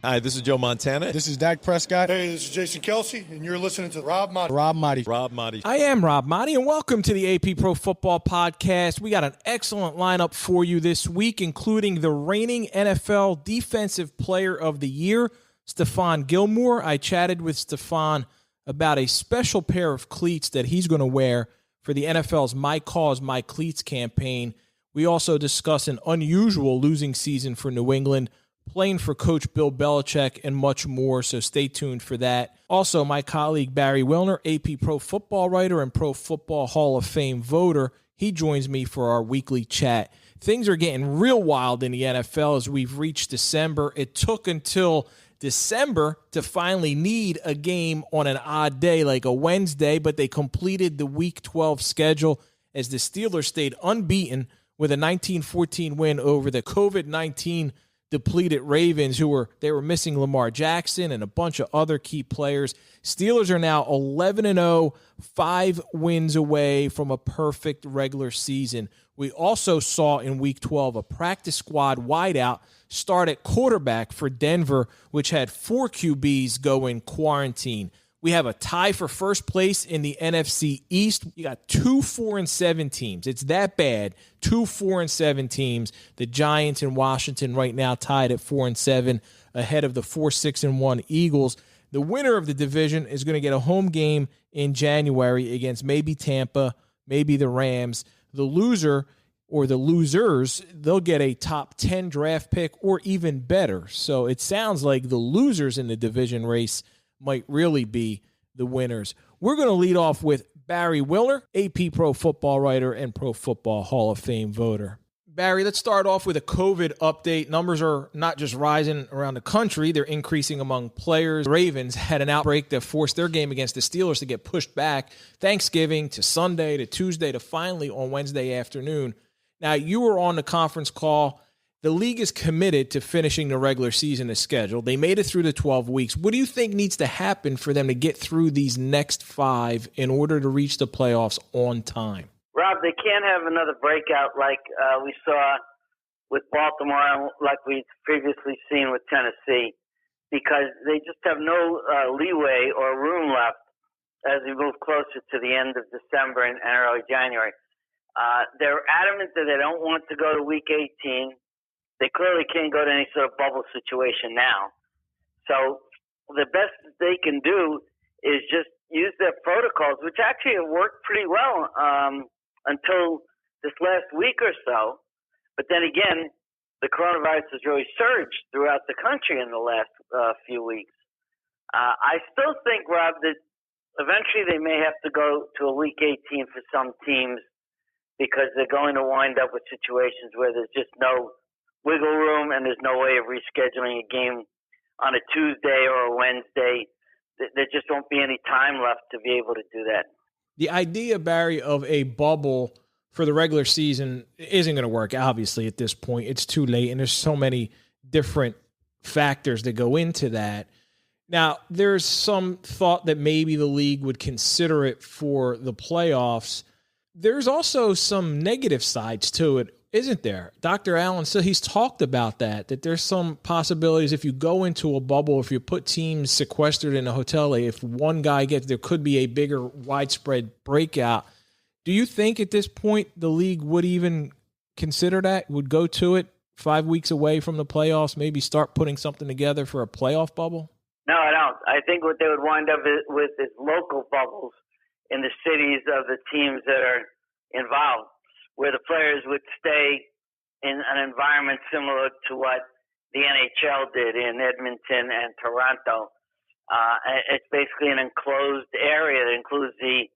Hi, this is Joe Montana. This is Dak Prescott. Hey, this is Jason Kelsey, and you're listening to Rob Maaddi. Rob Maaddi. Rob Maaddi. I am Rob Maaddi, and welcome to the AP Pro Football Podcast. We got an excellent lineup for you this week, including the reigning NFL Defensive Player of the Year, Stephon Gilmore. I chatted with Stephon about a special pair of cleats that he's going to wear for the NFL's Cause My Cleats campaign. We also discuss an unusual losing season for New England, playing for Coach Bill Belichick, and much more, so stay tuned for that. Also, my colleague Barry Wilner, AP Pro Football writer and Pro Football Hall of Fame voter, he joins me for our weekly chat. Things are getting real wild in the NFL as we've reached December. It took until December to finally need a game on an odd day like a Wednesday, but they completed the Week 12 schedule as the Steelers stayed unbeaten with a 19-14 win over the COVID-19 depleted Ravens, who were missing Lamar Jackson and a bunch of other key players. Steelers are now 11-0, 5 wins away from a perfect regular season. We also saw in Week 12 a practice squad wideout start at quarterback for Denver, which had 4 QBs go in quarantine. We have a tie for first place in the NFC East. You got 2 4-7 teams. It's that bad. 2 4-7 teams. The Giants and Washington right now tied at 4-7 ahead of the 4-6-1 Eagles. The winner of the division is going to get a home game in January against maybe Tampa, maybe the Rams. The loser or the losers, they'll get a top 10 draft pick or even better. So it sounds like the losers in the division race might really be the winners. We're going to lead off with Barry Wilner, AP Pro Football writer and Pro Football Hall of Fame voter. Barry, let's start off with a COVID update. Numbers are not just rising around the country, they're increasing among players. The Ravens had an outbreak that forced their game against the Steelers to get pushed back Thanksgiving to Sunday to Tuesday to finally on Wednesday afternoon. Now, you were on the conference call. The league is committed to finishing the regular season as scheduled. They made it through the 12 weeks. What do you think needs to happen for them to get through these next 5 in order to reach the playoffs on time? Rob, they can't have another breakout like we saw with Baltimore and like we've previously seen with Tennessee, because they just have no leeway or room left as we move closer to the end of December and early January. They're adamant that they don't want to go to Week 18. They clearly can't go to any sort of bubble situation now. So the best they can do is just use their protocols, which actually have worked pretty well until this last week or so. But then again, the coronavirus has really surged throughout the country in the last few weeks. I still think, Rob, that eventually they may have to go to a Week 18 for some teams because they're going to wind up with situations where there's just no wiggle room and there's no way of rescheduling a game on a Tuesday or a Wednesday. There just won't be any time left to be able to do that. The idea, Barry, of a bubble for the regular season isn't going to work, obviously, at this point. It's too late, and there's so many different factors that go into that. Now, there's some thought that maybe the league would consider it for the playoffs. There's also some negative sides to it, isn't there? Dr. Allen said he's talked about that there's some possibilities if you go into a bubble, if you put teams sequestered in a hotel, if one guy gets, there could be a bigger widespread breakout. Do you think at this point the league would even consider that, would go to it 5 weeks away from the playoffs, maybe start putting something together for a playoff bubble? No, I don't. I think what they would wind up with is local bubbles in the cities of the teams that are involved, where the players would stay in an environment similar to what the NHL did in Edmonton and Toronto. It's basically an enclosed area that includes the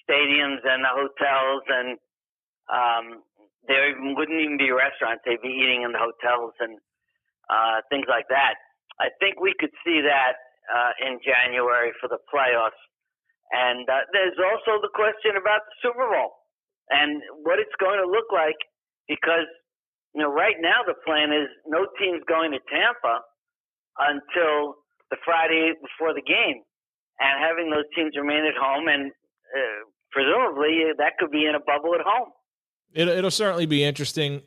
stadiums and the hotels, and there wouldn't even be restaurants. They'd be eating in the hotels and things like that. I think we could see that in January for the playoffs. And there's also the question about the Super Bowl and what it's going to look like, because, you know, right now the plan is no team's going to Tampa until the Friday before the game, and having those teams remain at home, and presumably that could be in a bubble at home. It'll certainly be interesting.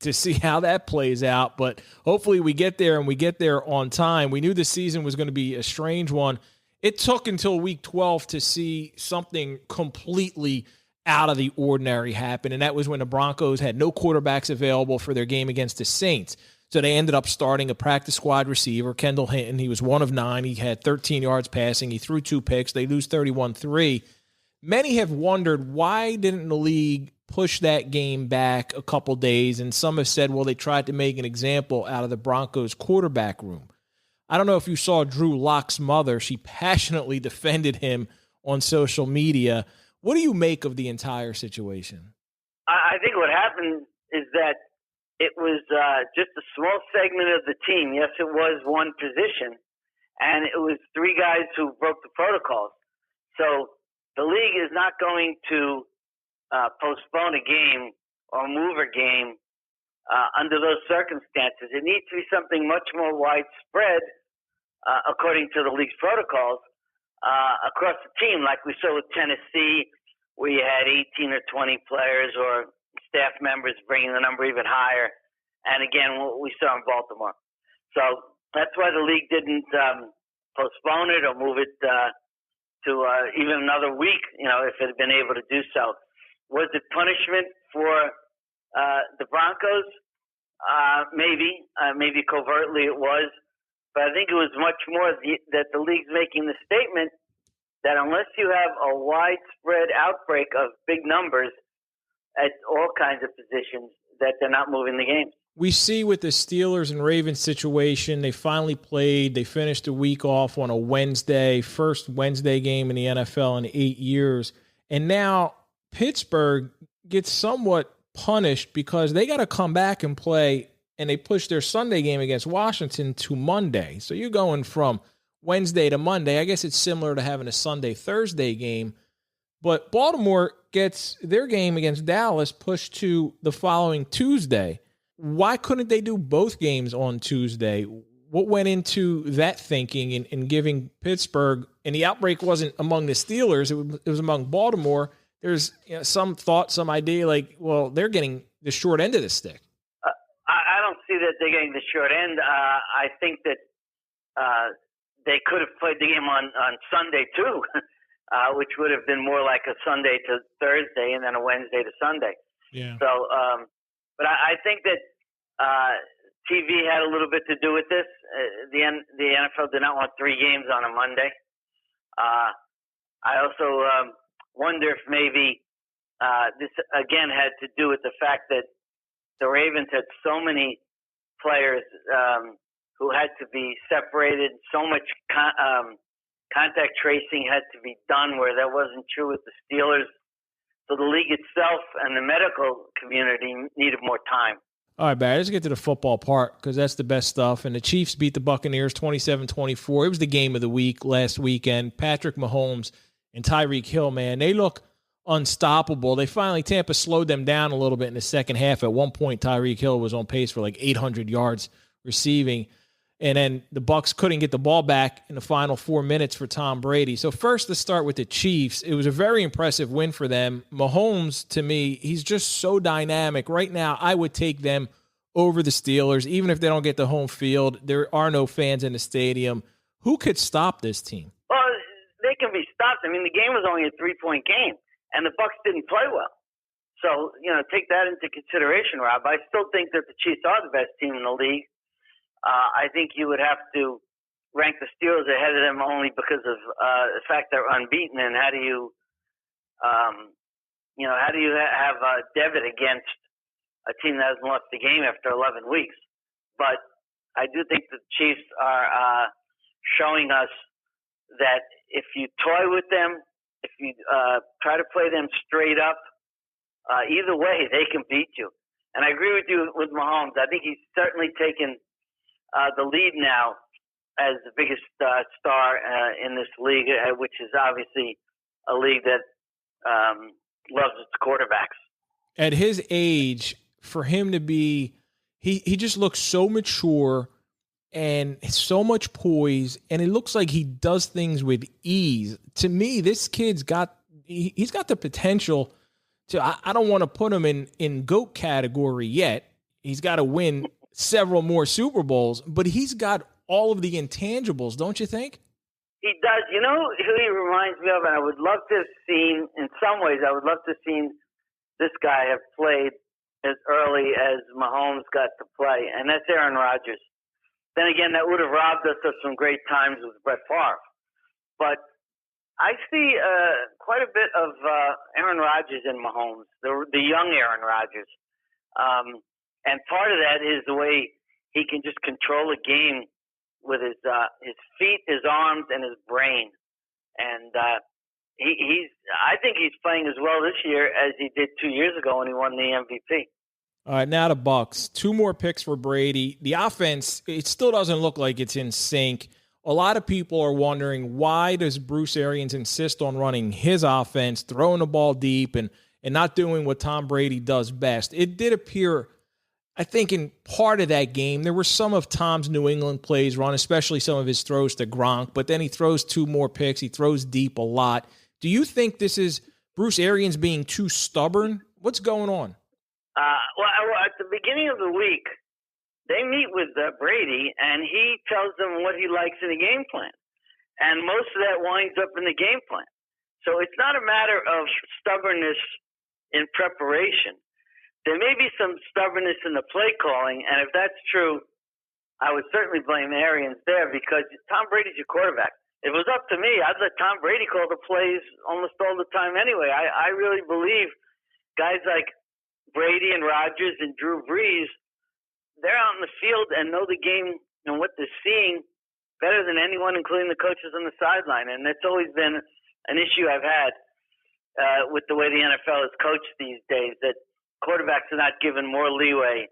to see how that plays out. But hopefully we get there and we get there on time. We knew the season was going to be a strange one. It took until week 12 to see something completely out of the ordinary happen, and that was when the Broncos had no quarterbacks available for their game against the Saints. So they ended up starting a practice squad receiver, Kendall Hinton. He was 1 of 9. He had 13 yards passing. He threw 2 picks. They lose 31-3. Many have wondered, why didn't the league push that game back a couple days? And some have said, well, they tried to make an example out of the Broncos quarterback room. I don't know if you saw Drew Lock's mother. She passionately defended him on social media. What do you make of the entire situation? I think what happened is that it was just a small segment of the team. Yes, it was one position, and it was 3 guys who broke the protocols. So the league is not going to postpone a game or move a game under those circumstances. It needs to be something much more widespread, according to the league's protocols, across the team, like we saw with Tennessee, where you had 18 or 20 players or staff members bringing the number even higher. And again, what we saw in Baltimore. So that's why the league didn't postpone it or move it to even another week, if it had been able to do so. Was it punishment for the Broncos? Maybe covertly it was. But I think it was much more that the league's making the statement that unless you have a widespread outbreak of big numbers at all kinds of positions, that they're not moving the games. We see with the Steelers and Ravens situation, they finally played. They finished a week off on a Wednesday, first Wednesday game in the NFL in 8 years. And now Pittsburgh gets somewhat punished because they got to come back and play, and they pushed their Sunday game against Washington to Monday. So you're going from Wednesday to Monday. I guess it's similar to having a Sunday-Thursday game. But Baltimore gets their game against Dallas pushed to the following Tuesday. Why couldn't they do both games on Tuesday? What went into that thinking in giving Pittsburgh, and the outbreak wasn't among the Steelers, it was among Baltimore. There's some thought, some idea like, well, they're getting the short end of the stick. I don't see that they're getting the short end. I think that they could have played the game on Sunday too, which would have been more like a Sunday to Thursday and then a Wednesday to Sunday. Yeah. So, but I think that TV had a little bit to do with this. The NFL did not want 3 games on a Monday. I also wonder if maybe this again had to do with the fact that the Ravens had so many players who had to be separated. So much contact tracing had to be done where that wasn't true with the Steelers. So the league itself and the medical community needed more time. All right, Barry, let's get to the football part because that's the best stuff. And the Chiefs beat the Buccaneers 27-24. It was the game of the week last weekend. Patrick Mahomes and Tyreek Hill, man, they look unstoppable. Tampa slowed them down a little bit in the second half. At one point, Tyreek Hill was on pace for like 800 yards receiving. And then the Bucs couldn't get the ball back in the final 4 minutes for Tom Brady. So first, let's start with the Chiefs. It was a very impressive win for them. Mahomes, to me, he's just so dynamic. Right now, I would take them over the Steelers, even if they don't get the home field. There are no fans in the stadium. Who could stop this team? Well, they can be stopped. I mean, the game was only a 3-point game, and the Bucs didn't play well. So, take that into consideration, Rob. I still think that the Chiefs are the best team in the league. I think you would have to rank the Steelers ahead of them only because of the fact they're unbeaten. And how do you have a debit against a team that hasn't lost the game after 11 weeks? But I do think the Chiefs are showing us that if you toy with them, if you try to play them straight up, either way they can beat you. And I agree with you with Mahomes. I think he's certainly taken the lead now as the biggest star in this league, which is obviously a league that loves its quarterbacks. At his age, for him to be, he just looks so mature and so much poise, and it looks like he does things with ease. To me, this kid's he's got the potential to, I don't want to put him in GOAT category yet. he's got to win several more Super Bowls, but he's got all of the intangibles, don't you think? He does. You know who he reminds me of, and I would love to have seen, in some ways, I would love to have seen this guy have played as early as Mahomes got to play, and that's Aaron Rodgers. Then again, that would have robbed us of some great times with Brett Favre. But I see quite a bit of Aaron Rodgers in Mahomes, the young Aaron Rodgers. And part of that is the way he can just control a game with his feet, his arms, and his brain. And I think he's playing as well this year as he did 2 years ago when he won the MVP. All right, now the Bucs. 2 more picks for Brady. The offense, it still doesn't look like it's in sync. A lot of people are wondering, why does Bruce Arians insist on running his offense, throwing the ball deep, and not doing what Tom Brady does best? It did appear, I think, in part of that game, there were some of Tom's New England plays run, especially some of his throws to Gronk, but then he throws 2 more picks. He throws deep a lot. Do you think this is Bruce Arians being too stubborn? What's going on? Well, at the beginning of the week, they meet with Brady, and he tells them what he likes in the game plan. And most of that winds up in the game plan. So it's not a matter of stubbornness in preparation. There may be some stubbornness in the play calling, and if that's true, I would certainly blame Arians there, because Tom Brady's your quarterback. If it was up to me, I'd let Tom Brady call the plays almost all the time anyway. I really believe guys like Brady and Rodgers and Drew Brees, they're out in the field and know the game and what they're seeing better than anyone, including the coaches on the sideline. And that's always been an issue I've had with the way the NFL is coached these days, that quarterbacks are not given more leeway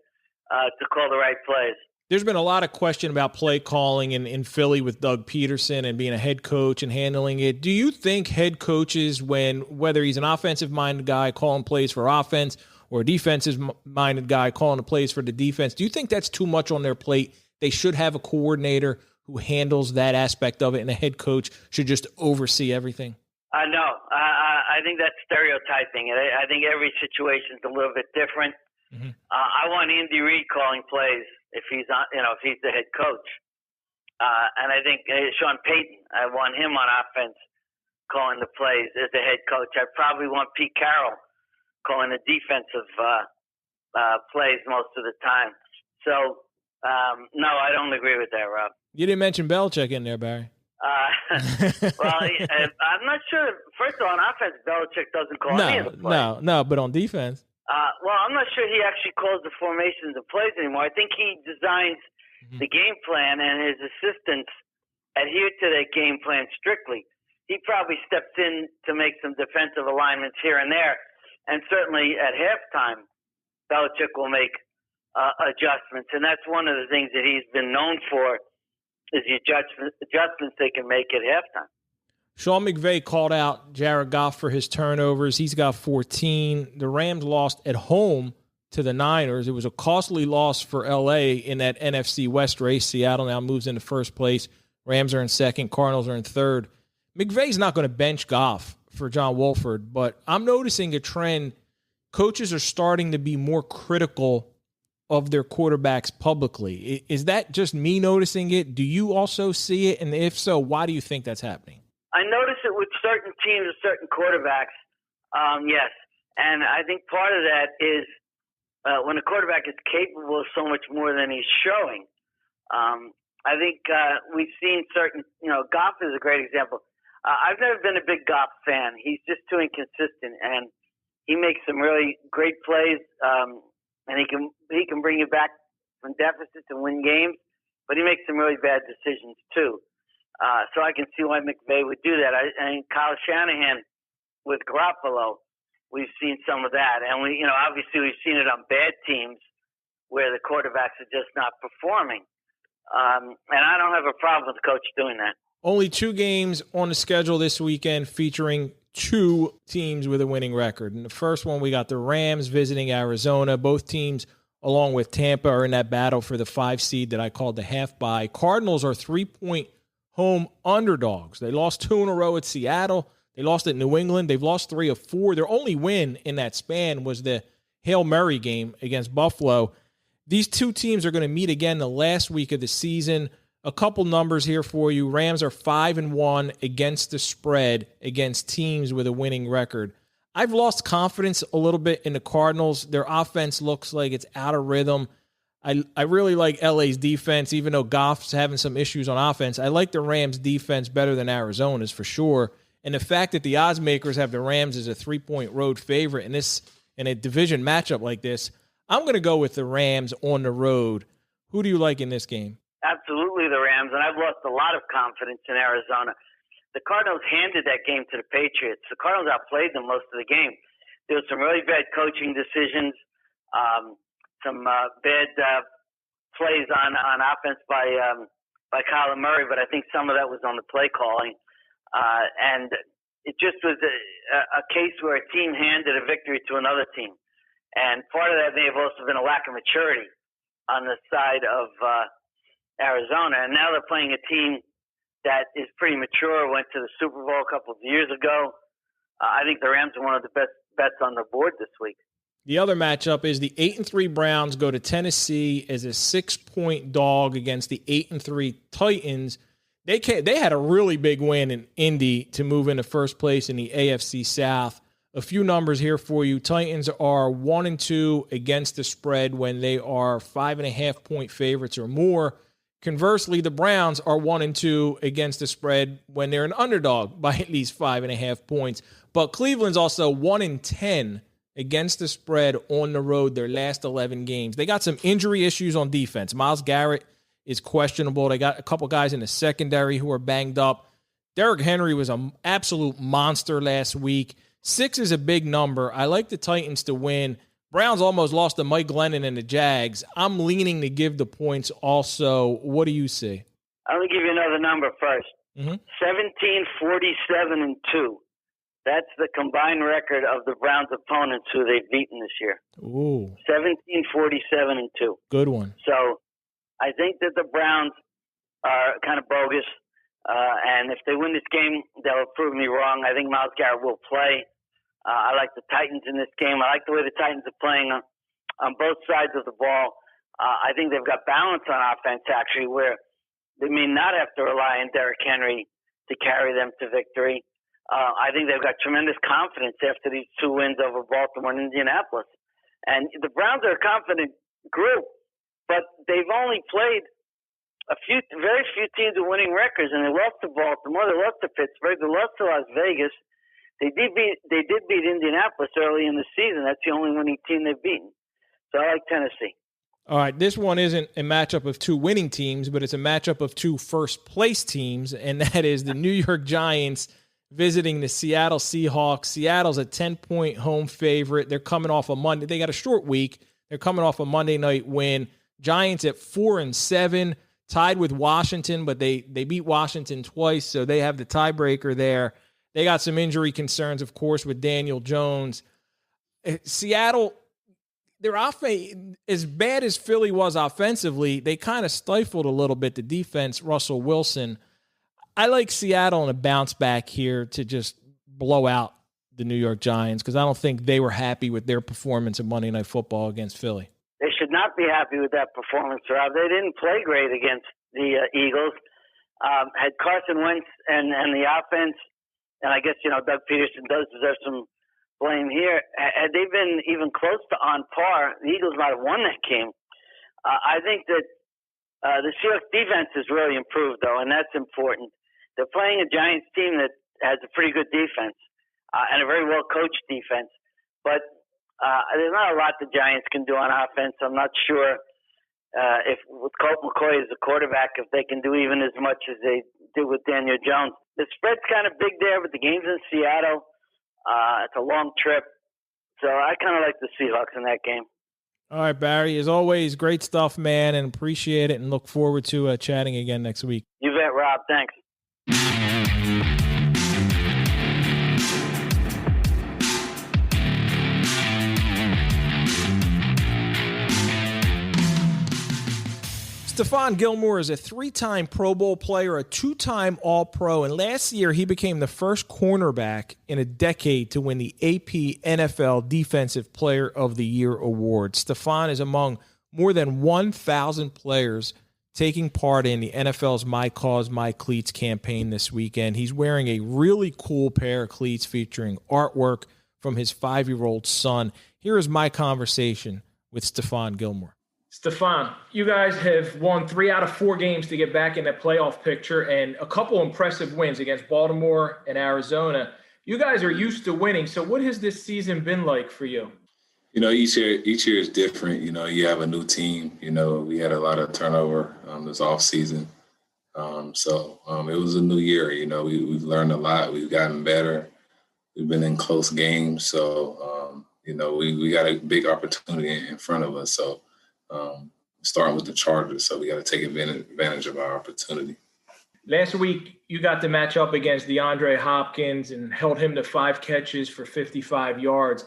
to call the right plays. There's been a lot of question about play calling in Philly with Doug Peterson and being a head coach and handling it. Do you think head coaches, whether he's an offensive-minded guy calling plays for offense or a defensive-minded guy calling the plays for the defense, do you think that's too much on their plate? They should have a coordinator who handles that aspect of it, and a head coach should just oversee everything? No. I think that's stereotyping. I think every situation is a little bit different. Mm-hmm. I want Andy Reid calling plays if he's the head coach. And I think Sean Payton, I want him on offense calling the plays as the head coach. I probably want Pete Carroll calling the defensive plays most of the time. So, no, I don't agree with that, Rob. You didn't mention Belichick in there, Barry. Well, I'm not sure. First of all, on offense, Belichick doesn't call any of the plays. No, but on defense. Well, I'm not sure he actually calls the formations of plays anymore. I think he designs the game plan, and his assistants adhere to that game plan strictly. He probably steps in to make some defensive alignments here and there, and certainly at halftime, Belichick will make adjustments, and that's one of the things that he's been known for, is the adjustments they can make at halftime. Sean McVay called out Jared Goff for his turnovers. He's got 14. The Rams lost at home to the Niners. It was a costly loss for L.A. in that NFC West race. Seattle now moves into first place. Rams are in second. Cardinals are in third. McVay's not going to bench Goff for John Wolford, but I'm noticing a trend. Coaches are starting to be more critical of their quarterbacks publicly. Is that just me noticing it? Do you also see it? And if so, why do you think that's happening? I notice it with certain teams and certain quarterbacks, yes. And I think part of that is when a quarterback is capable of so much more than he's showing. I think we've seen certain, Goff is a great example. I've never been a big Goff fan. He's just too inconsistent, and he makes some really great plays, and he can bring you back from deficits and win games, but he makes some really bad decisions too. So I can see why McVay would do that. And Kyle Shanahan with Garoppolo, we've seen some of that. And obviously we've seen it on bad teams where the quarterbacks are just not performing. And I don't have a problem with the coach doing that. Only 2 games on the schedule this weekend featuring 2 teams with a winning record. In the first one, we got the Rams visiting Arizona. Both teams, along with Tampa, are in that battle for the 5 seed that I called the half bye. Cardinals are 3-point home underdogs. They lost 2 in a row at Seattle. They lost at New England. They've lost 3 of 4. Their only win in that span was the Hail Mary game against Buffalo. These two teams are going to meet again the last week of the season. A couple numbers here for you. Rams are 5-1 against the spread against teams with a winning record. I've lost confidence a little bit in the Cardinals. Their offense looks like it's out of rhythm. I really like LA's defense, even though Goff's having some issues on offense. I like the Rams' defense better than Arizona's for sure. And the fact that the odds makers have the Rams as a 3-point road favorite in a division matchup like this, I'm going to go with the Rams on the road. Who do you like in this game? Absolutely the Rams, and I've lost a lot of confidence in Arizona. The Cardinals handed that game to the Patriots. The Cardinals outplayed them most of the game. There was some really bad coaching decisions, some bad plays on offense by Kyler Murray, but I think some of that was on the play calling. And it just was a case where a team handed a victory to another team. And part of that may have also been a lack of maturity on the side of Arizona. And now they're playing a team that is pretty mature, went to the Super Bowl a couple of years ago. I think the Rams are one of the best bets on the board this week. The other matchup is the 8-3 Browns go to Tennessee as a 6-point dog against the 8-3 Titans. They had a really big win in Indy to move into first place in the AFC South. A few numbers here for you. Titans are 1-2 against the spread when they are 5.5-point favorites or more. Conversely, the Browns are 1-2 against the spread when they're an underdog by at least 5.5 points. But Cleveland's also 1-10 against the spread on the road their last 11 games. They got some injury issues on defense. Myles Garrett is questionable. They got a couple guys in the secondary who are banged up. Derrick Henry was an absolute monster last week. 6 is a big number. I like the Titans to win. Browns almost lost to Mike Glennon and the Jags. I'm leaning to give the points also. What do you see? I'm going to give you another number first. 17, 47, and 2. That's the combined record of the Browns' opponents who they've beaten this year. Ooh. 17, 47, and 2. Good one. So I think that the Browns are kind of bogus. And if they win this game, they'll prove me wrong. I think Myles Garrett will play. I like the Titans in this game. I like the way the Titans are playing on both sides of the ball. I think they've got balance on offense, actually, where they may not have to rely on Derrick Henry to carry them to victory. I think they've got tremendous confidence after these 2 wins over Baltimore and Indianapolis. And the Browns are a confident group, but they've only played very few teams with winning records, and they lost to Baltimore, they lost to Pittsburgh, they lost to Las Vegas. They did beat Indianapolis early in the season. That's the only winning team they've beaten. So I like Tennessee. All right, this one isn't a matchup of 2 winning teams, but it's a matchup of 2 first-place teams, and that is the New York Giants visiting the Seattle Seahawks. Seattle's a 10-point home favorite. They're coming off a Monday. They got a short week. They're coming off a Monday night win. Giants at 4-7, tied with Washington, but they beat Washington twice, so they have the tiebreaker there. They got some injury concerns, of course, with Daniel Jones. Seattle, their offense, as bad as Philly was offensively, they kind of stifled a little bit the defense, Russell Wilson. I like Seattle in a bounce back here to just blow out the New York Giants because I don't think they were happy with their performance in Monday Night Football against Philly. They should not be happy with that performance, Rob. They didn't play great against the Eagles. Had Carson Wentz and the offense, and I guess, Doug Peterson does deserve some blame here. Had they been even close to on par, the Eagles might have won that game. I think that the Seahawks defense has really improved, though, and that's important. They're playing a Giants team that has a pretty good defense and a very well-coached defense. But there's not a lot the Giants can do on offense. I'm not sure if with Colt McCoy as the quarterback, if they can do even as much as they did with Daniel Jones. The spread's kind of big there, but the game's in Seattle. It's a long trip. So I kind of like the Seahawks in that game. All right, Barry, as always, great stuff, man, and appreciate it and look forward to chatting again next week. You bet, Rob. Thanks. Stephon Gilmore is a 3-time Pro Bowl player, a 2-time All-Pro, and last year he became the first cornerback in a decade to win the AP NFL Defensive Player of the Year award. Stephon is among more than 1,000 players taking part in the NFL's My Cause, My Cleats campaign this weekend. He's wearing a really cool pair of cleats featuring artwork from his 5-year-old son. Here is my conversation with Stephon Gilmore. Stephon, you guys have won 3 out of 4 games to get back in the playoff picture and a couple impressive wins against Baltimore and Arizona. You guys are used to winning. So what has this season been like for you? Each year is different. You have a new team. We had a lot of turnover this off season. So it was a new year. We've learned a lot. We've gotten better. We've been in close games. So, we got a big opportunity in front of us. So starting with the Chargers. So we got to take advantage of our opportunity. Last week, you got to match up against DeAndre Hopkins and held him to 5 catches for 55 yards.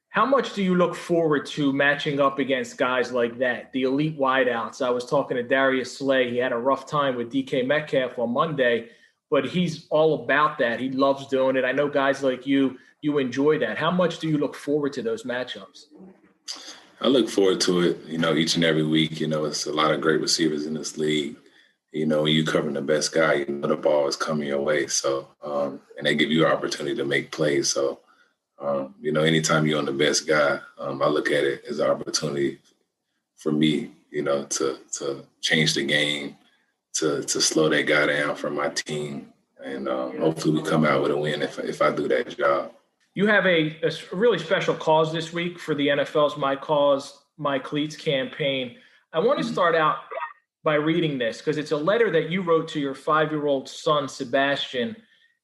How much do you look forward to matching up against guys like that, the elite wideouts? I was talking to Darius Slay. He had a rough time with DK Metcalf on Monday, but he's all about that. He loves doing it. I know guys like you enjoy that. How much do you look forward to those matchups? I look forward to it, each and every week. It's a lot of great receivers in this league. When you're covering the best guy, the ball is coming your way. So, and they give you an opportunity to make plays. So, anytime you're on the best guy, I look at it as an opportunity for me, to change the game, to slow that guy down for my team. And hopefully we come out with a win if I do that job. You have a really special cause this week for the NFL's My Cause, My Cleats campaign. I want to start out by reading this because it's a letter that you wrote to your 5-year-old son, Sebastian.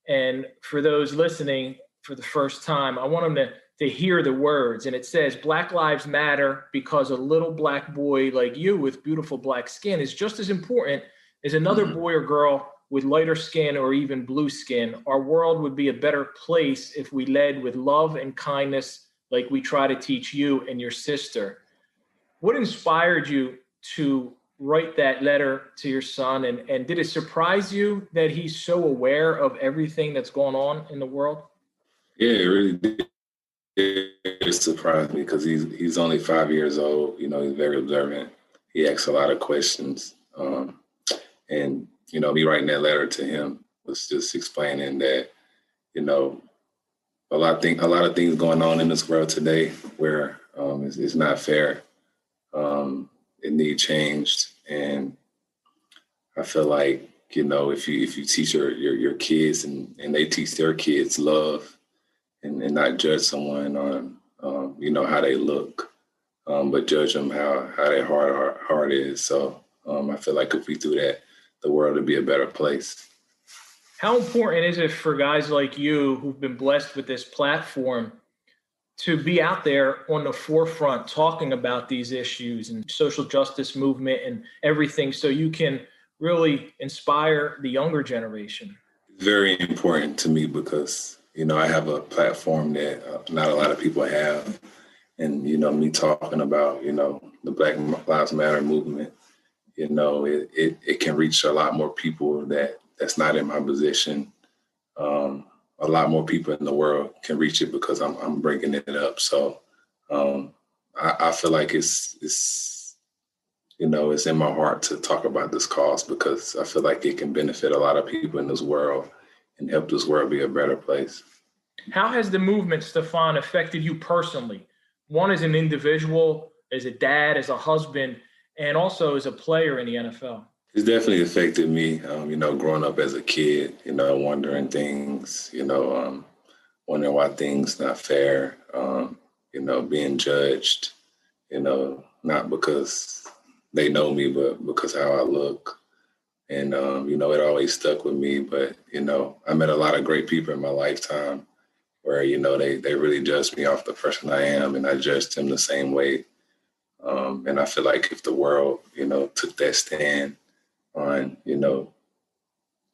And for those listening for the first time, I want them to hear the words. And it says, Black lives matter because a little black boy like you with beautiful black skin is just as important as another boy or girl with lighter skin or even blue skin. Our world would be a better place if we led with love and kindness like we try to teach you and your sister. What inspired you to write that letter to your son? And did it surprise you that he's so aware of everything that's going on in the world? Yeah, it really did. It surprised me because he's only 5 years old. He's very observant. He asks a lot of questions. And me writing that letter to him was just explaining that, a lot of things going on in this world today where it's not fair. It needs changed. And I feel like, if you teach your kids and they teach their kids love and not judge someone on, how they look, but judge them how their heart is. So I feel like if we do that, the world would be a better place. How important is it for guys like you who've been blessed with this platform to be out there on the forefront talking about these issues and social justice movement and everything so you can really inspire the younger generation? Very important to me because, I have a platform that not a lot of people have. And, me talking about, the Black Lives Matter movement, it can reach a lot more people that's not in my position. A lot more people in the world can reach it because I'm bringing it up. So I feel like it's in my heart to talk about this cause because I feel like it can benefit a lot of people in this world and help this world be a better place. How has the movement, Stephon, affected you personally? One as an individual, as a dad, as a husband, and also as a player in the NFL? It's definitely affected me, growing up as a kid, wondering things, wondering why things not fair, being judged, not because they know me, but because how I look. And, it always stuck with me. But, I met a lot of great people in my lifetime where, they really judged me off the person I am, and I judged them the same way. And I feel like if the world, took that stand on,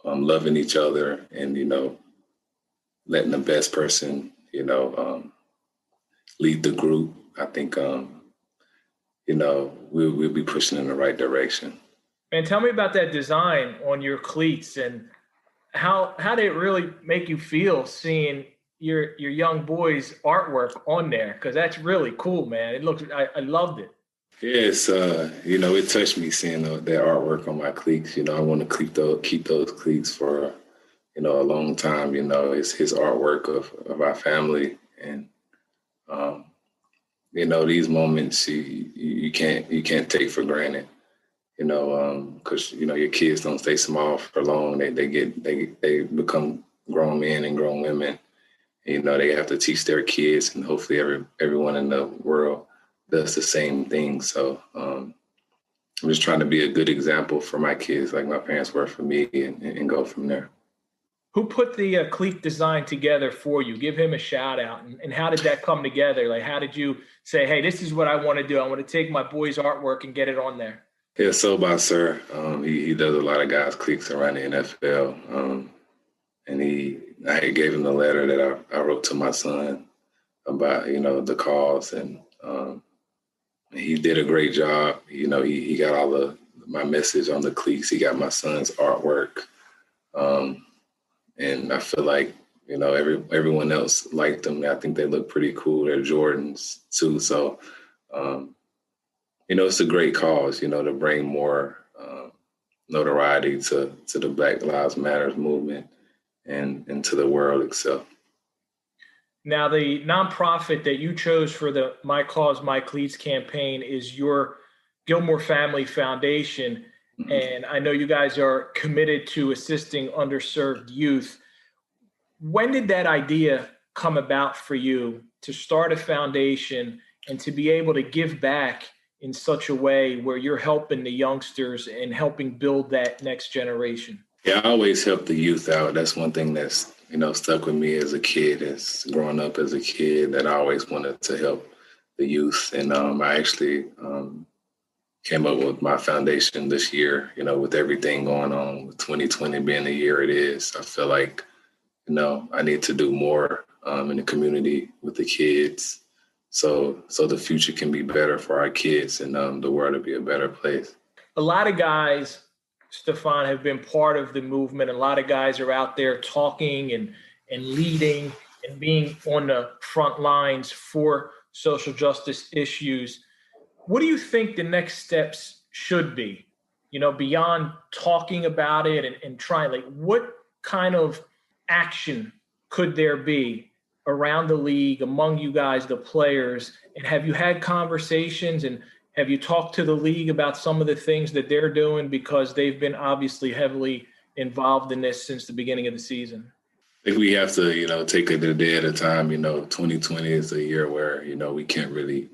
loving each other and, letting the best person, lead the group, I think, we'll be pushing in the right direction. And tell me about that design on your cleats and how did it really make you feel seeing your young boy's artwork on there? Because that's really cool, man. I loved it. Yes, it touched me seeing that artwork on my cleats. I want to keep those cleats for, a long time. It's his artwork of our family. And, these moments you can't take for granted, because, your kids don't stay small for long. They become grown men and grown women. They have to teach their kids, and hopefully everyone in the world does the same thing. So I'm just trying to be a good example for my kids, like my parents were for me, and go from there. Who put the cleat design together for you? Give him a shout out. And how did that come together? Like, how did you say, hey, this is what I want to do. I want to take my boy's artwork and get it on there? Yeah, Sir, he does a lot of guys' cleats around the NFL. And I gave him the letter that I wrote to my son about, the cause. And he did a great job. He got all my message on the cleats. He got my son's artwork. And I feel like, everyone else liked them. I think they look pretty cool. They're Jordans too. So, it's a great cause, to bring more notoriety to the Black Lives Matter movement and to the world itself. Now, the nonprofit that you chose for the My Cause, My Cleats campaign is your Gilmore Family Foundation. Mm-hmm. And I know you guys are committed to assisting underserved youth. When did that idea come about for you to start a foundation and to be able to give back in such a way where you're helping the youngsters and helping build that next generation? Yeah, I always help the youth out. That's one thing that's, stuck with me as a kid, as growing up as a kid, that I always wanted to help the youth. And I actually came up with my foundation this year, with everything going on, with 2020 being the year it is. I feel like, I need to do more in the community with the kids so the future can be better for our kids and the world to be a better place. A lot of guys, Stephon, have been part of the movement. A lot of guys are out there talking and leading and being on the front lines for social justice issues. What do you think the next steps should be, beyond talking about it and trying? Like, what kind of action could there be around the league, among you guys, the players? And have you had conversations and have you talked to the league about some of the things that they're doing, because they've been obviously heavily involved in this since the beginning of the season? I think we have to, take it a day at a time. 2020 is a year where, we can't really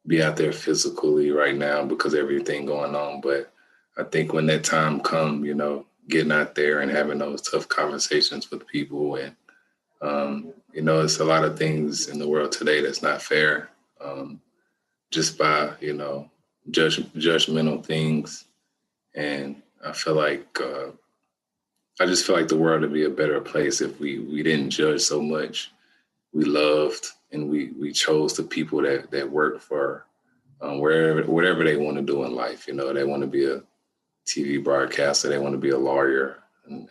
be out there physically right now because of everything going on. But I think when that time comes, getting out there and having those tough conversations with people. And, it's a lot of things in the world today that's not fair. Just by, judgmental things. And I feel like, I just feel like the world would be a better place if we didn't judge so much. We loved and we chose the people that work for whatever they want to do in life. They want to be a TV broadcaster, they want to be a lawyer, and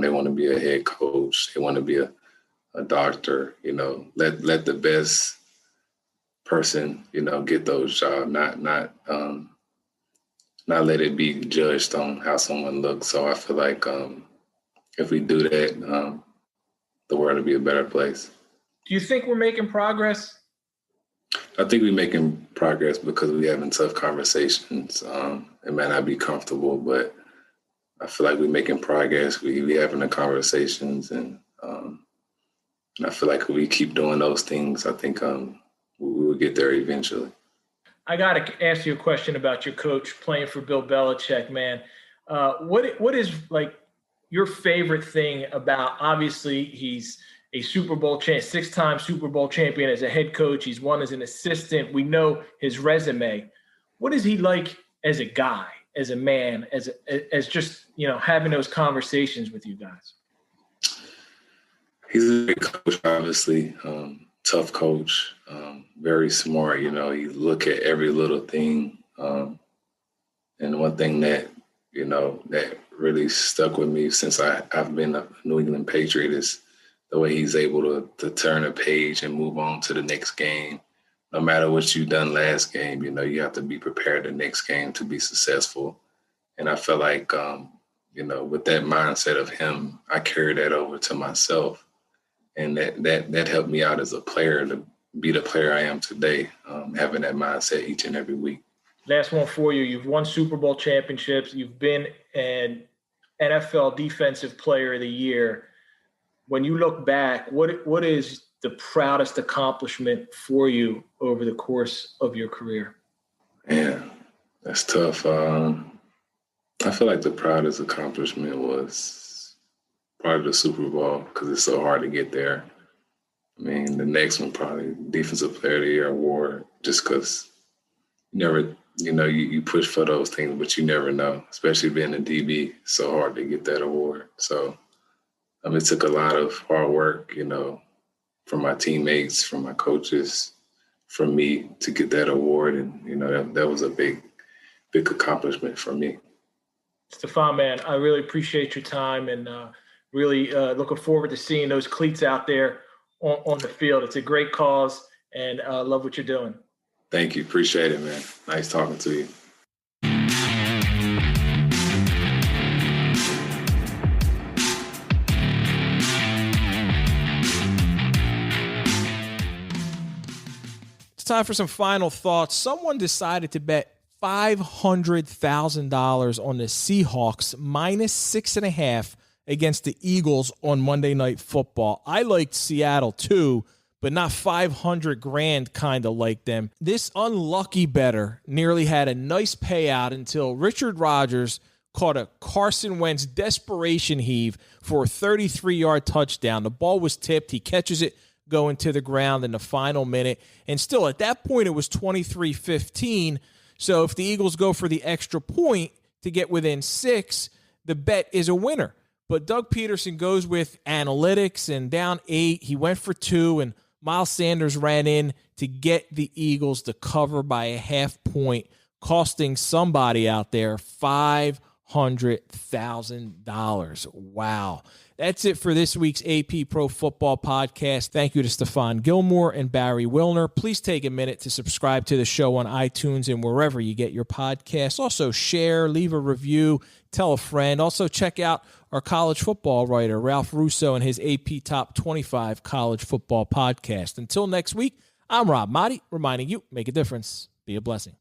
they want to be a head coach, they want to be a doctor. Let the best person, get those jobs, not let it be judged on how someone looks. So I feel like if we do that, the world will be a better place. Do you think we're making progress? I think we're making progress because we're having tough conversations. It might not be comfortable, but I feel like we're making progress. We're having the conversations, and I feel like if we keep doing those things, I think we will get there eventually. I got to ask you a question about your coach playing for Bill Belichick, man. What is like your favorite thing about, obviously he's a Super Bowl champ, 6-time Super Bowl champion as a head coach. He's won as an assistant. We know his resume. What is he like as a guy, as a man, as just, having those conversations with you guys? He's a great coach, obviously. Tough coach, very smart. He look at every little thing. And one thing that, that really stuck with me since I've been a New England Patriot is the way he's able to turn a page and move on to the next game no matter what you done last game, you have to be prepared the next game to be successful. And I feel like, with that mindset of him, I carried that over to myself. And that helped me out as a player to be the player I am today, having that mindset each and every week. Last one for you. You've won Super Bowl championships. You've been an NFL Defensive Player of the Year. When you look back, what is the proudest accomplishment for you over the course of your career? Man, that's tough. I feel like the proudest accomplishment was probably the Super Bowl because it's so hard to get there. I mean, the next one probably Defensive Player of the Year award, just because you push for those things, but you never know, especially being a DB. It's so hard to get that award. So it took a lot of hard work, from my teammates, from my coaches, from me to get that award. And, that was a big accomplishment for me. Stephon, man, I really appreciate your time and really looking forward to seeing those cleats out there on the field. It's a great cause, and I love what you're doing. Thank you. Appreciate it, man. Nice talking to you. It's time for some final thoughts. Someone decided to bet $500,000 on the Seahawks -6.5 against the Eagles on Monday Night Football. I liked Seattle too, but not $500,000 kind of like them. This unlucky bettor nearly had a nice payout until Richard Rodgers caught a Carson Wentz desperation heave for a 33-yard touchdown. The ball was tipped. He catches it going to the ground in the final minute. And still, at that point, it was 23-15. So if the Eagles go for the extra point to get within 6, the bet is a winner. But Doug Peterson goes with analytics, and down 8, he went for 2, and Miles Sanders ran in to get the Eagles to cover by a half point, costing somebody out there $500,000. Wow. That's it for this week's AP Pro Football Podcast. Thank you to Stephon Gilmore and Barry Wilner. Please take a minute to subscribe to the show on iTunes and wherever you get your podcasts. Also share, leave a review, tell a friend. Also check out our college football writer, Ralph Russo, and his AP Top 25 College Football Podcast. Until next week, I'm Rob Maaddi, reminding you, make a difference, be a blessing.